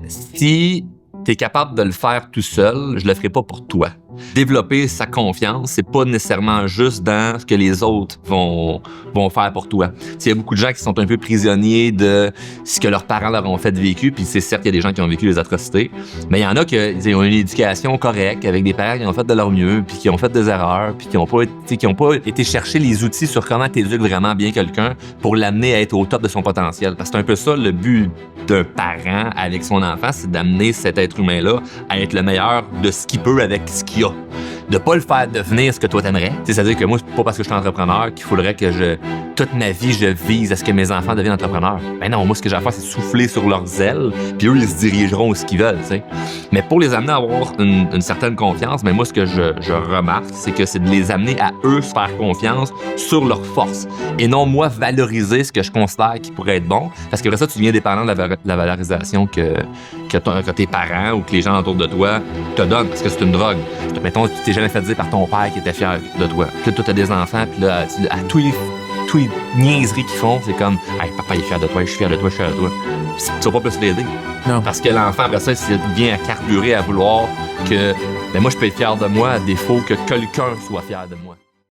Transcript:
si t'es capable de le faire tout seul, je le ferai pas pour toi. Développer sa confiance, c'est pas nécessairement juste dans ce que les autres vont faire pour toi. Il y a beaucoup de gens qui sont un peu prisonniers de ce que leurs parents leur ont fait vécu, puis c'est certes qu'il y a des gens qui ont vécu des atrocités, mais il y en a qui ont une éducation correcte, avec des parents qui ont fait de leur mieux, puis qui ont fait des erreurs, puis qui ont pas été chercher les outils sur comment t'éduques vraiment bien quelqu'un pour l'amener à être au top de son potentiel. Parce que c'est un peu ça le but d'un parent avec son enfant, c'est d'amener cet être humain-là à être le meilleur de ce qu'il peut avec ce qu'il a. De pas le faire devenir ce que toi t'aimerais. C'est-à-dire que moi, c'est pas parce que je suis entrepreneur qu'il faudrait que toute ma vie, je vise à ce que mes enfants deviennent entrepreneurs. Ben non, moi, ce que j'ai à faire, c'est souffler sur leurs ailes, puis eux, ils se dirigeront où ce qu'ils veulent, t'sais. Mais pour les amener à avoir une certaine confiance, ben moi, ce que je remarque, c'est que c'est de les amener à eux se faire confiance sur leurs forces. Et non, moi, valoriser ce que je considère qui pourrait être bon. Parce qu'après ça, tu deviens dépendant de la valorisation que tes parents ou que les gens autour de toi te donnent, parce que c'est une drogue. Mettons, tu t'es jamais fait dire par ton père qui était fier de toi. Puis là, toi, t'as des enfants, puis là, à tous les niaiseries qu'ils font, c'est comme « Hey, papa, il est fier de toi, je suis fier de toi, je suis fier de toi. » Tu vas pas plus l'aider. Non. Parce que l'enfant, après ça, il vient à carburer, à vouloir que « Ben moi, je peux être fier de moi à défaut que quelqu'un soit fier de moi. »